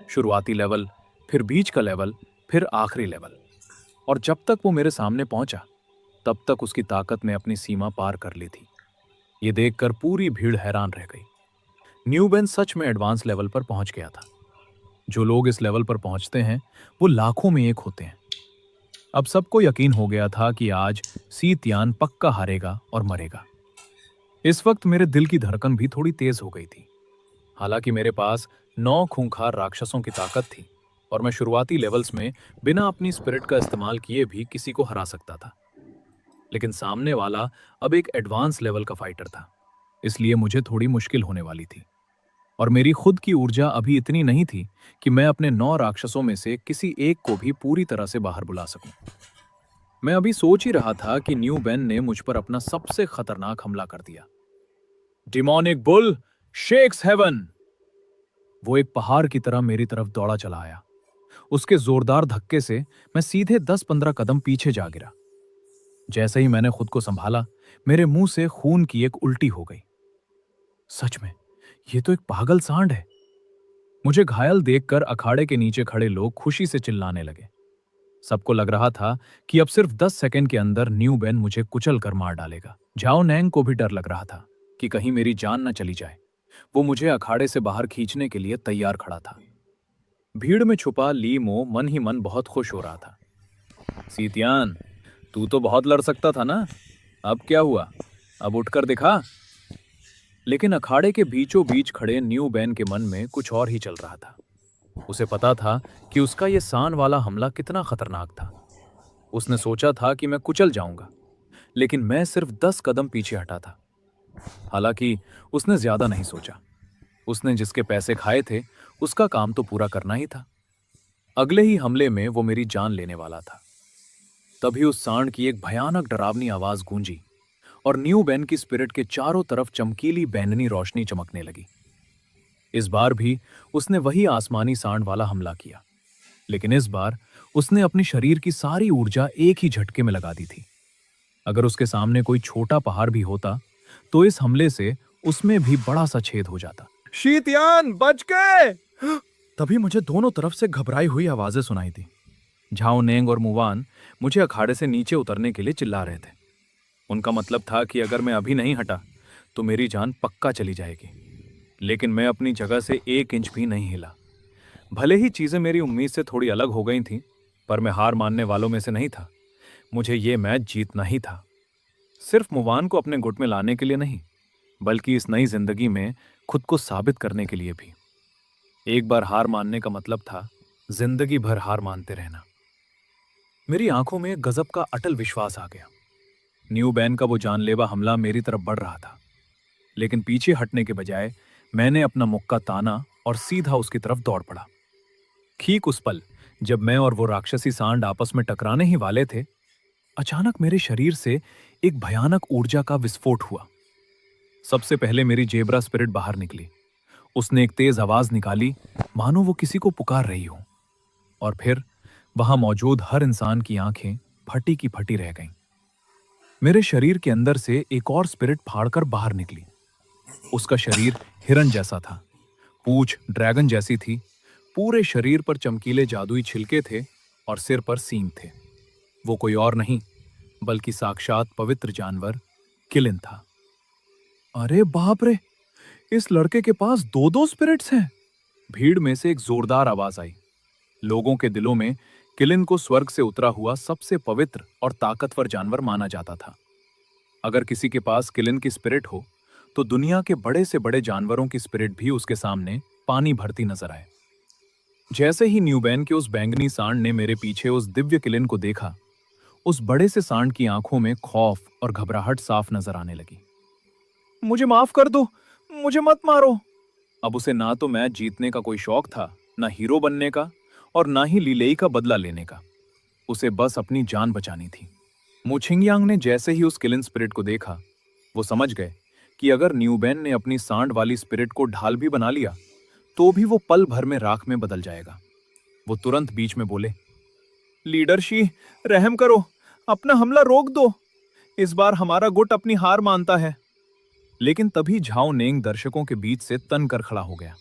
शुरुआती लेवल, फिर बीच का लेवल, फिर आखिरी लेवल। और जब तक वो मेरे सामने पहुंचा, तब तक उसकी ताकत ने अपनी सीमा पार कर ली थी। ये देखकर पूरी भीड़ हैरान रह गई। न्यू बैन सच में एडवांस लेवल पर पहुंच गया था। जो लोग इस लेवल पर पहुंचते हैं वो लाखों में एक होते हैं। अब सबको यकीन हो गया था कि आज सी तियान पक्का हारेगा और मरेगा। इस वक्त मेरे दिल की धड़कन भी थोड़ी तेज हो गई थी। हालांकि मेरे पास 9 खूंखार राक्षसों की ताकत थी और मैं शुरुआती लेवल्स में बिना अपनी स्पिरिट का इस्तेमाल किए भी किसी को हरा सकता था। लेकिन सामने वाला अब एक एडवांस लेवल का फाइटर था, इसलिए मुझे थोड़ी मुश्किल होने वाली थी। और मेरी खुद की ऊर्जा अभी इतनी नहीं थी कि मैं अपने 9 राक्षसों में से किसी एक को भी पूरी तरह से बाहर बुला सकूं। मैं अभी सोच ही रहा था कि न्यू बेन ने मुझ पर अपना सबसे खतरनाक हमला कर दिया। Demonic bull shakes heaven. वो एक पहाड़ की तरह मेरी तरफ दौड़ा चला आया। उसके जोरदार धक्के से मैं सीधे 10-15 कदम पीछे जा गिरा। जैसे ही मैंने खुद को संभाला, मेरे मुंह से खून की एक उल्टी हो गई। सच में, ये तो एक पागल सांड है। मुझे घायल देखकर अखाड़े के नीचे खड़े लोग खुशी से चिल्लाने लगे। सबको लग रहा था कि अब सिर्फ 10 सेकंड के अंदर न्यू बेन मुझे कुचल कर मार डालेगा। झाओ नैंग को भी डर लग रहा था कि कहीं मेरी जान न चली जाए। वो मुझे अखाड़े से बाहर खींचने के लिए तैयार खड़ा था। भीड़ में छुपा ली मो मन ही मन बहुत खुश हो रहा था। सीतियान, तू तो बहुत लड़ सकता था ना। अब क्या हुआ? अब उठकर दिखा। लेकिन अखाड़े के बीचों बीच खड़े न्यू बैन के मन में कुछ और ही चल रहा था। उसे पता था कि उसका ये सान वाला हमला कितना खतरनाक था। उसने सोचा था कि मैं कुचल जाऊंगा, लेकिन मैं सिर्फ 10 कदम पीछे हटा था। हालांकि उसने ज्यादा नहीं सोचा। उसने जिसके पैसे खाए थे, उसका काम तो पूरा करना ही था। अगले ही हमले में वो मेरी जान लेने वाला था। तभी उस सांड की एक भयानक डरावनी आवाज गूंजी और न्यू बैन की स्पिरिट के चारों तरफ चमकीली बैंगनी रोशनी चमकने लगी। इस बार भी उसने वही आसमानी सांड वाला हमला किया, लेकिन इस बार उसने अपनी शरीर की सारी ऊर्जा एक ही झटके में लगा दी थी। अगर उसके सामने कोई छोटा पहाड़ भी होता, तो इस हमले से उसमें भी बड़ा सा छेद हो जाता। शीतयान, बच गए! तभी मुझे दोनों तरफ से घबराई हुई आवाजें सुनाई दी। झाओ नेंग और मुवान मुझे अखाड़े से नीचे उतरने के लिए चिल्ला रहे थे। उनका मतलब था कि अगर मैं अभी नहीं हटा तो मेरी जान पक्का चली जाएगी। लेकिन मैं अपनी जगह से 1 इंच भी नहीं हिला। भले ही चीजें मेरी उम्मीद से थोड़ी अलग हो गई थीं, पर मैं हार मानने वालों में से नहीं था। मुझे ये मैच जीतना ही था। सिर्फ मुवान को अपने गुट में लाने के लिए नहीं, बल्कि इस नई जिंदगी में खुद को साबित करने के लिए भी। एक बार हार मानने का मतलब था जिंदगी भर हार मानते रहना। मेरी आंखों में गजब का अटल विश्वास आ गया। न्यू बैन का वो जानलेवा हमला मेरी तरफ बढ़ रहा था, लेकिन पीछे हटने के बजाय मैंने अपना मुक्का ताना और सीधा उसकी तरफ दौड़ पड़ा। ठीक उस पल जब मैं और वो राक्षसी सांड आपस में टकराने ही वाले थे, अचानक मेरे शरीर से एक भयानक ऊर्जा का विस्फोट हुआ। सबसे पहले मेरी जेब्रा स्पिरिट बाहर निकली। उसने एक तेज आवाज निकाली, मानो वो किसी को पुकार रही हो। और फिर वहां मौजूद हर इंसान की आंखें फटी की फटी रह गईं। मेरे शरीर के अंदर से एक और स्पिरिट फाड़कर बाहर निकली। उसका शरीर हिरन जैसा था, पूंछ ड्रैगन जैसी थी, पूरे शरीर पर चमकीले जादुई छिलके थे और सिर पर सींग थे। वो कोई और नहीं बल्कि साक्षात पवित्र जानवर किलिन था। अरे बाप रे! इस लड़के के पास दो दो स्पिरिट्स हैं। भीड़ में से एक जोरदार आवाज आई। लोगों के दिलों में किलिन को स्वर्ग से उतरा हुआ सबसे पवित्र और ताकतवर जानवर माना जाता था। अगर किसी के पास किलिन की स्पिरिट हो, तो दुनिया के बड़े से बड़े जानवरों की स्पिरिट भी उसके सामने पानी भरती नजर आए। जैसे ही न्यूबैन के उस बैंगनी सांड ने मेरे पीछे उस दिव्य किलिन को देखा, उस बड़े से सांड की आंखों में खौफ और घबराहट साफ नजर आने लगी। मुझे माफ कर दो, मुझे मत मारो। अब उसे ना तो मैच जीतने का कोई शौक था, ना हीरो बनने का, और ना ही लीलेई का बदला लेने का। उसे बस अपनी जान बचानी थी। मुछिंगयांग ने जैसे ही उस किलिन स्पिरिट को देखा, वो समझ गए कि अगर न्यूबैन ने अपनी सांड वाली स्पिरिट को ढाल भी बना लिया, तो भी वो पल भर में राख में बदल जाएगा। वो तुरंत बीच में बोले, लीडर शी, रहम करो, अपना हमला रोक दो। इस बार हमारा गुट अपनी हार मानता है। लेकिन तभी झाओ नेंग दर्शकों के बीच से तन कर खड़ा हो गया।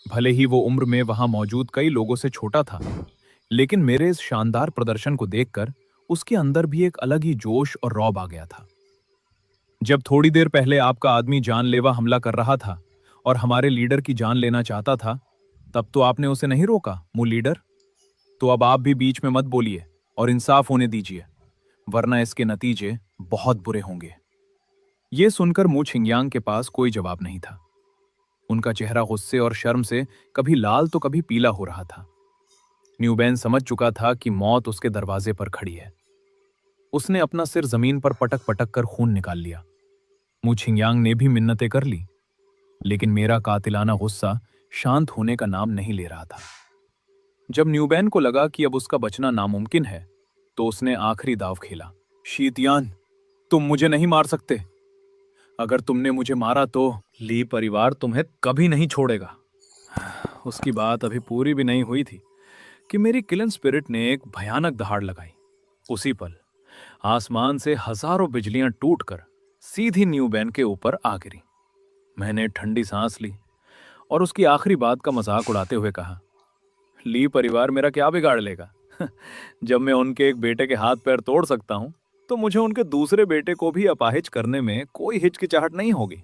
भले ही वो उम्र में वहां मौजूद कई लोगों से छोटा था, लेकिन मेरे इस शानदार प्रदर्शन को देखकर उसके अंदर भी एक अलग ही जोश और रौब आ गया था। जब थोड़ी देर पहले आपका आदमी जानलेवा हमला कर रहा था और हमारे लीडर की जान लेना चाहता था, तब तो आपने उसे नहीं रोका, मु लीडर। तो अब आप भी बीच में मत बोलिए और इंसाफ होने दीजिए, वरना इसके नतीजे बहुत बुरे होंगे। यह सुनकर मु छिंगयांग के पास कोई जवाब नहीं था। उनका चेहरा गुस्से और शर्म से कभी लाल तो कभी पीला हो रहा था। न्यूबैन समझ चुका था कि मौत उसके दरवाजे पर खड़ी है। उसने अपना सिर जमीन पर पटक पटक कर खून निकाल लिया। मु छिंगयांग ने भी मिन्नतें कर ली, लेकिन मेरा कातिलाना गुस्सा शांत होने का नाम नहीं ले रहा था। जब न्यूबैन को लगा कि अब उसका बचना नामुमकिन है, तो उसने आखिरी दाव खेला। शीतयान, तुम मुझे नहीं मार सकते। अगर तुमने मुझे मारा तो ली परिवार तुम्हें कभी नहीं छोड़ेगा। उसकी बात अभी पूरी भी नहीं हुई थी कि मेरी किलन स्पिरिट ने एक भयानक दहाड़ लगाई। उसी पल आसमान से हजारों बिजलियां टूटकर सीधी न्यू बैन के ऊपर आ गिरी। मैंने ठंडी सांस ली और उसकी आखिरी बात का मजाक उड़ाते हुए कहा, ली परिवार मेरा क्या बिगाड़ लेगा? जब मैं उनके एक बेटे के हाथ पैर तोड़ सकता हूं, तो मुझे उनके दूसरे बेटे को भी अपाहिज करने में कोई हिचकिचाहट नहीं होगी।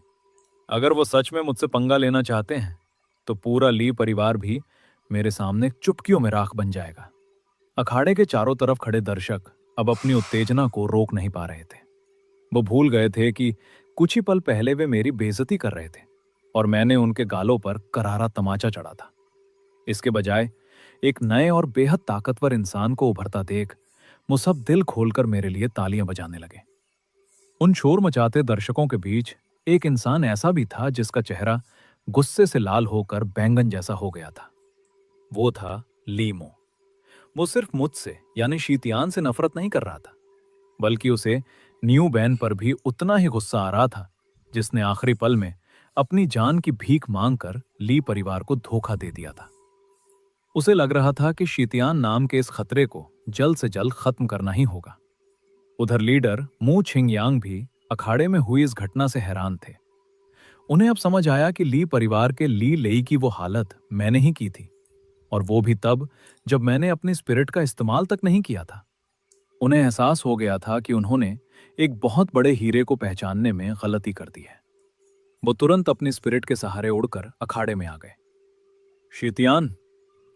अगर वो सच में मुझसे पंगा लेना चाहते हैं, तो पूरा ली परिवार भी मेरे सामने चुटकियों में राख बन जाएगा। अखाड़े के चारों तरफ खड़े दर्शक अब अपनी उत्तेजना को रोक नहीं पा रहे थे। वो भूल गए थे कि कुछ ही पल पहले वे मेरी बेइज्जती कर रहे थे और मैंने उनके गालों पर करारा तमाचा चढ़ा था। इसके बजाय एक नए और बेहद ताकतवर इंसान को उभरता देख वो सब दिल खोलकर मेरे लिए तालियां बजाने लगे। उन शोर मचाते दर्शकों के बीच एक इंसान ऐसा भी था जिसका चेहरा गुस्से से लाल होकर बैंगन जैसा हो गया था। वो था लीमो। वो सिर्फ मुझसे यानी शीतियान से नफरत नहीं कर रहा था, बल्कि उसे न्यू बैन पर भी उतना ही गुस्सा आ रहा था जिसने आखिरी पल में अपनी जान की भीख मांगकर ली परिवार को धोखा दे दिया था। उसे लग रहा था कि शीतियान नाम के इस खतरे को जल्द से जल्द खत्म करना ही होगा। उधर लीडर मू छिंगयांग भी अखाड़े में हुई इस घटना से हैरान थे। उन्हें अब समझ आया कि ली परिवार के ली लेई की वो हालत मैंने ही की थी, और वो भी तब जब मैंने अपनी स्पिरिट का इस्तेमाल तक नहीं किया था। उन्हें एहसास हो गया था कि उन्होंने एक बहुत बड़े हीरे को पहचानने में गलती कर दी है। वो तुरंत अपनी स्पिरिट के सहारे उड़कर अखाड़े में आ गए। शीतियान,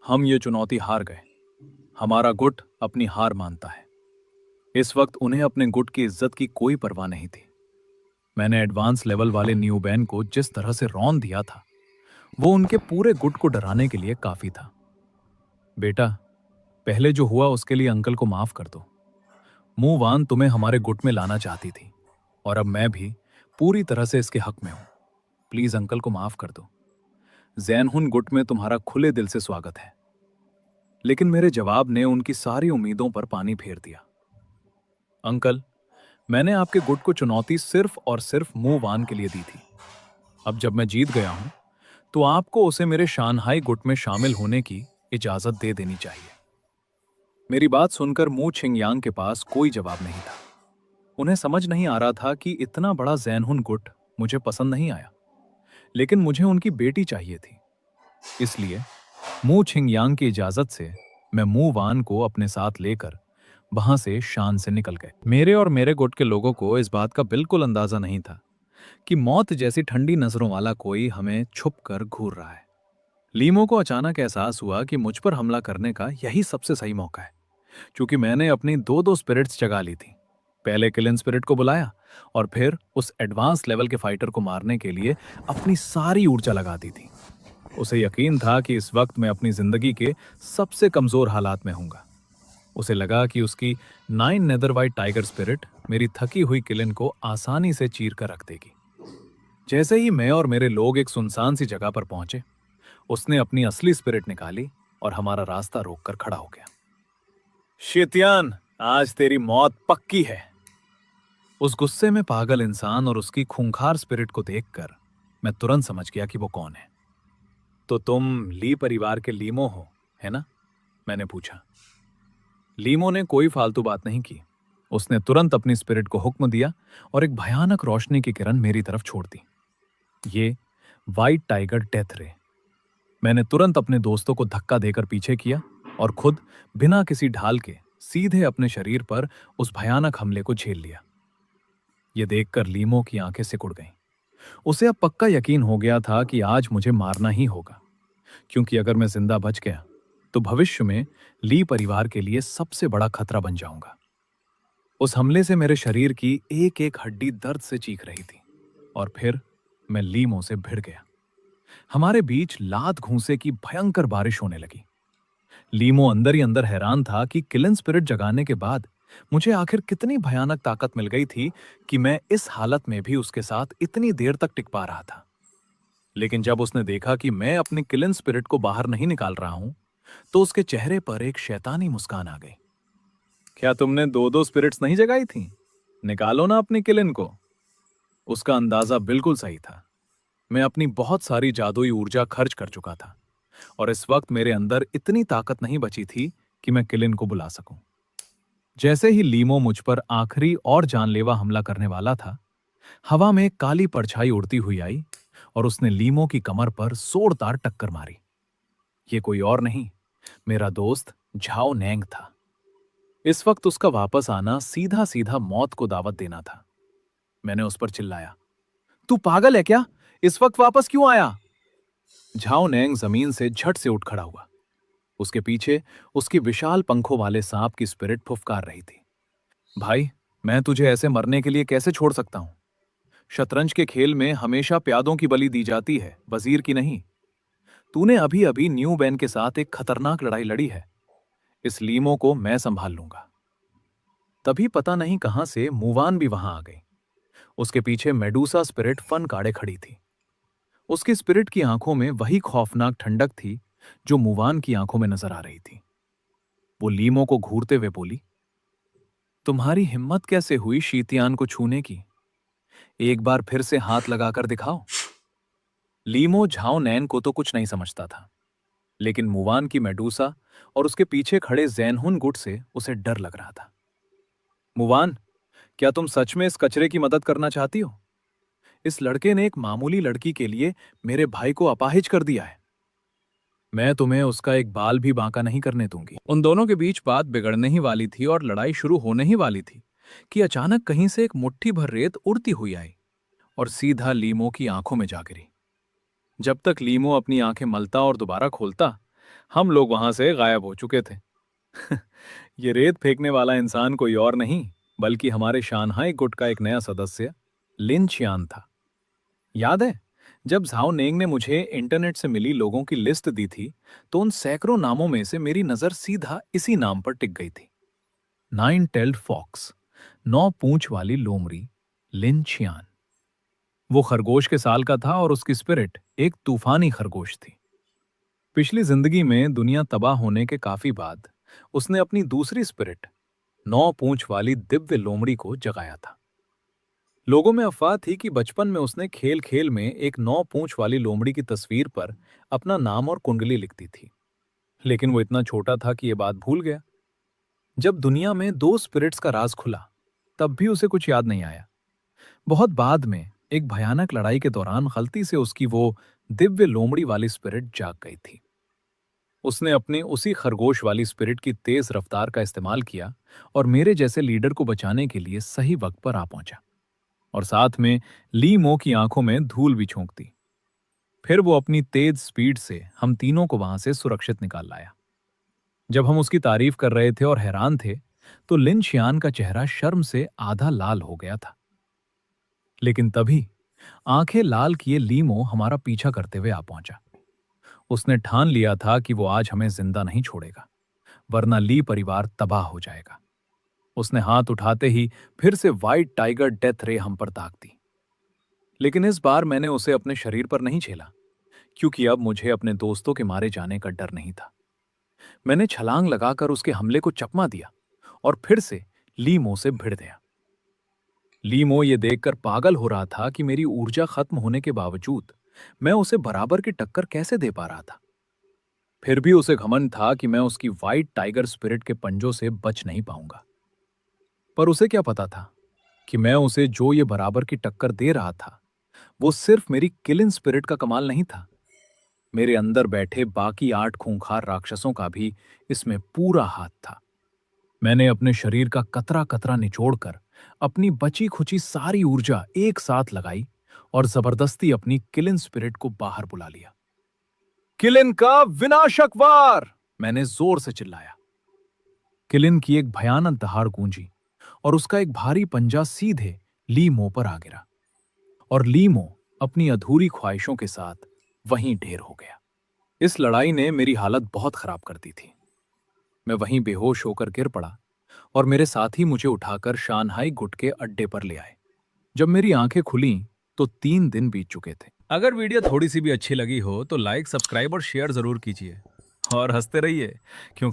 हम ये चुनौती हार गए। हमारा गुट अपनी हार मानता है। इस वक्त उन्हें अपने गुट की इज्जत की कोई परवाह नहीं थी। मैंने एडवांस लेवल वाले न्यू बैन को जिस तरह से रौंद दिया था, वो उनके पूरे गुट को डराने के लिए काफी था। बेटा, पहले जो हुआ उसके लिए अंकल को माफ कर दो। मू वान तुम्हें हमारे गुट में लाना चाहती थी, और अब मैं भी पूरी तरह से इसके हक में हूं। प्लीज अंकल को माफ कर दो। जैनहुन गुट में तुम्हारा खुले दिल से स्वागत है। लेकिन मेरे जवाब ने उनकी सारी उम्मीदों पर पानी फेर दिया। अंकल, मैंने आपके गुट को चुनौती सिर्फ और सिर्फ मू वान के लिए दी थी। अब जब मैं जीत गया हूं, तो आपको उसे मेरे शानहाई गुट में शामिल होने की इजाजत दे देनी चाहिए। मेरी बात सुनकर मू छिंगयांग के पास कोई जवाब नहीं था। उन्हें समझ नहीं आ रहा था कि इतना बड़ा जैनहुन गुट मुझे पसंद नहीं आया, लेकिन मुझे उनकी बेटी चाहिए थी। इसलिए मू छिंगयांग की इजाजत से मैं मू वान को अपने साथ लेकर वहां से शान से निकल गए। मेरे और मेरे गुट के लोगों को इस बात का बिल्कुल अंदाजा नहीं था कि मौत जैसी ठंडी नजरों वाला कोई हमें छुप कर घूर रहा है। लीमो को अचानक एहसास हुआ कि मुझ पर हमला करने का यही सबसे सही मौका है, क्योंकि मैंने अपनी दो दो स्पिरिट्स जगा ली थी। पहले किलन स्पिरिट को बुलाया और फिर उस एडवांस लेवल के फाइटर को मारने के लिए अपनी सारी ऊर्जा लगा दी थी। उसे यकीन था कि इस वक्त मैं अपनी जिंदगी के सबसे कमजोर हालात में हूंगा। उसे लगा कि उसकी 9 नेदर वाइट टाइगर स्पिरिट मेरी थकी हुई किलन को आसानी से चीर कर रख देगी। जैसे ही मैं और मेरे लोग एक सुनसान सी जगह पर पहुंचे, उसने अपनी असली स्पिरिट निकाली और हमारा रास्ता रोककर खड़ा हो गया। शीतियान, आज तेरी मौत पक्की है। उस गुस्से में पागल इंसान और उसकी खूंखार स्पिरिट को देखकर मैं तुरंत समझ गया कि वो कौन है। तो तुम ली परिवार के लीमो हो, है ना? मैंने पूछा। लीमो ने कोई फालतू बात नहीं की। उसने तुरंत अपनी स्पिरिट को हुक्म दिया और एक भयानक रोशनी की किरण मेरी तरफ छोड़ दी। ये वाइट टाइगर डेथ रे। मैंने तुरंत अपने दोस्तों को धक्का देकर पीछे किया और खुद बिना किसी ढाल के सीधे अपने शरीर पर उस भयानक हमले को झेल लिया। यह देखकर लीमो की आंखें सिकुड़ गईं। उसे अब पक्का यकीन हो गया था कि आज मुझे मारना ही होगा, क्योंकि अगर मैं जिंदा बच गया तो भविष्य में ली परिवार के लिए सबसे बड़ा खतरा बन जाऊंगा। उस हमले से मेरे शरीर की एक एक हड्डी दर्द से चीख रही थी और फिर मैं लीमो से भिड़ गया। हमारे बीच लात घूंसे की भयंकर बारिश होने लगी। लीमो अंदर ही अंदर हैरान था कि किलन स्पिरिट जगाने के बाद मुझे आखिर कितनी भयानक ताकत मिल गई थी कि मैं इस हालत में भी उसके साथ इतनी देर तक टिक पा रहा था। लेकिन जब उसने देखा कि मैं अपनी किलन स्पिरिट को बाहर नहीं निकाल रहा हूं, तो उसके चेहरे पर एक शैतानी मुस्कान आ गई। क्या तुमने दो दो स्पिरिट्स नहीं जगाई थी? निकालो ना अपनी किलिन को। उसका अंदाजा बिल्कुल सही था। मैं अपनी बहुत सारी जादुई ऊर्जा खर्च कर चुका था और इस वक्त मेरे अंदर इतनी ताकत नहीं बची थी कि मैं किलिन को बुला सकूं। जैसे ही लीमो मुझ पर आखिरी और जानलेवा हमला करने वाला था, हवा में एक काली परछाई उड़ती हुई आई और उसने लीमो की कमर पर जोरदार टक्कर मारी। ये कोई और नहीं, मेरा दोस्त झाओ नैंग था। इस वक्त उसका वापस आना सीधा सीधा मौत को दावत देना था। मैंने उस पर चिल्लाया, तू पागल है क्या? इस वक्त वापस क्यों आया? झाओ नैंग जमीन से झट से उठ खड़ा हुआ। उसके पीछे उसकी विशाल पंखों वाले सांप की स्पिरिट फुफकार रही थी। भाई, मैं तुझे ऐसे मरने के लिए कैसे छोड़ सकता हूं? शतरंज के खेल में हमेशा प्यादों की बलि दी जाती है, वजीर की नहीं। तूने अभी अभी न्यू बैन के साथ एक खतरनाक लड़ाई लड़ी है। इस लीमो को मैं संभाल लूंगा। तभी पता नहीं कहां से मुवान भी वहां आ गई। उसके पीछे मेडूसा स्पिरिट फन काड़े खड़ी थी। उसकी स्पिरिट की आंखों में वही खौफनाक ठंडक थी जो मुवान की आंखों में नजर आ रही थी। वो लीमो को घूरते हुए बोली, तुम्हारी हिम्मत कैसे हुई शीतियान को छूने की? एक बार फिर से हाथ लगाकर दिखाओ। लीमो झाओ नैन को तो कुछ नहीं समझता था, लेकिन मुवान की मेडूसा और उसके पीछे खड़े जैनहुन गुट से उसे डर लग रहा था। मुवान, क्या तुम सच में इस कचरे की मदद करना चाहती हो? इस लड़के ने एक मामूली लड़की के लिए मेरे भाई को अपाहिज कर दिया है। मैं तुम्हें उसका एक बाल भी बांका नहीं करने दूंगी। उन दोनों के बीच बात बिगड़ने ही वाली थी और लड़ाई शुरू होने ही वाली थी कि अचानक कहीं से एक मुट्ठी भर रेत उड़ती हुई आई और सीधा लीमो की आंखों में जा गिरी। जब तक लीमो अपनी आंखें मलता और दोबारा खोलता, हम लोग वहां से गायब हो चुके थे। ये रेत फेंकने वाला इंसान कोई और नहीं, बल्कि हमारे शानहाई गुट का एक नया सदस्य लिन चियान था। याद है, जब झाओ नेंग ने मुझे इंटरनेट से मिली लोगों की लिस्ट दी थी, तो उन सैकड़ों नामों में से मेरी नजर सीधा इसी नाम पर टिक गई थी। नाइन टेल्ड फॉक्स, 9 पूंछ वाली लोमड़ी, लिन चियान। वो खरगोश के साल का था और उसकी स्पिरिट एक तूफानी खरगोश थी। पिछली जिंदगी में दुनिया तबाह होने के काफी बाद उसने अपनी दूसरी स्पिरिट 9 पूंछ वाली दिव्य लोमड़ी को जगाया था। लोगों में अफवाह थी कि बचपन में उसने खेल खेल में एक 9 पूंछ वाली लोमड़ी की तस्वीर पर अपना नाम और कुंडली लिख दी थी, लेकिन वो इतना छोटा था कि यह बात भूल गया। जब दुनिया में दो स्पिरिट्स का राज खुला, तब भी उसे कुछ याद नहीं आया। बहुत बाद में एक भयानक लड़ाई के दौरान गलती से उसकी वो दिव्य लोमड़ी वाली स्पिरिट जाग गई थी। उसने अपने उसी खरगोश वाली स्पिरिट की तेज रफ्तार का इस्तेमाल किया और मेरे जैसे लीडर को बचाने के लिए सही वक्त पर आ पहुंचा, और साथ में ली मो की आंखों में धूल भी झोंक दी। फिर वो अपनी तेज स्पीड से हम तीनों को वहां से सुरक्षित निकाल लाया। जब हम उसकी तारीफ कर रहे थे और हैरान थे, तो लिन शियान का चेहरा शर्म से आधा लाल हो गया था। लेकिन तभी आंखें लाल किए लीमो हमारा पीछा करते हुए आ पहुंचा। उसने ठान लिया था कि वो आज हमें जिंदा नहीं छोड़ेगा, वरना ली परिवार तबाह हो जाएगा। उसने हाथ उठाते ही फिर से व्हाइट टाइगर डेथ रे हम पर ताक दी। लेकिन इस बार मैंने उसे अपने शरीर पर नहीं झेला, क्योंकि अब मुझे अपने दोस्तों के मारे जाने का डर नहीं था। मैंने छलांग लगाकर उसके हमले को चकमा दिया और फिर से लीमो से भिड़ गया। लीमो ये देखकर पागल हो रहा था कि मेरी ऊर्जा खत्म होने के बावजूद मैं उसे बराबर की टक्कर कैसे दे पा रहा था। फिर भी उसे घमंड था कि मैं उसकी व्हाइट टाइगर स्पिरिट के पंजों से बच नहीं पाऊंगा। पर उसे क्या पता था कि मैं उसे जो ये बराबर की टक्कर दे रहा था, वो सिर्फ मेरी किलिन स्पिरिट का कमाल नहीं था। मेरे अंदर बैठे बाकी 8 खूंखार राक्षसों का भी इसमें पूरा हाथ था। मैंने अपने शरीर का कतरा कतरा निचोड़कर अपनी बची खुची सारी ऊर्जा एक साथ लगाई और जबरदस्ती अपनी किलिन स्पिरिट को बाहर बुला लिया। किलिन का विनाशक वार! मैंने जोर से चिल्लाया। किलिन की एक भयानक दहाड़ गूंजी और उसका एक भारी पंजा सीधे लीमो पर आ गिरा, और लीमो अपनी अधूरी ख्वाहिशों के साथ वहीं ढेर हो गया। इस लड़ाई ने मेरी हालत बहुत खराब कर दी थी। मैं वहीं बेहोश होकर गिर पड़ा और मेरे साथी मुझे उठाकर शानहाई गुट के अड्डे पर ले आए। जब मेरी आंखें खुलीं, तो 3 दिन बीत चुके थे। अगर वीडियो थोड़ी सी भी अच्छी लगी हो तो लाइक, सब्सक्राइब और शेयर जरूर कीजिए और हंसते रहिए, क्योंकि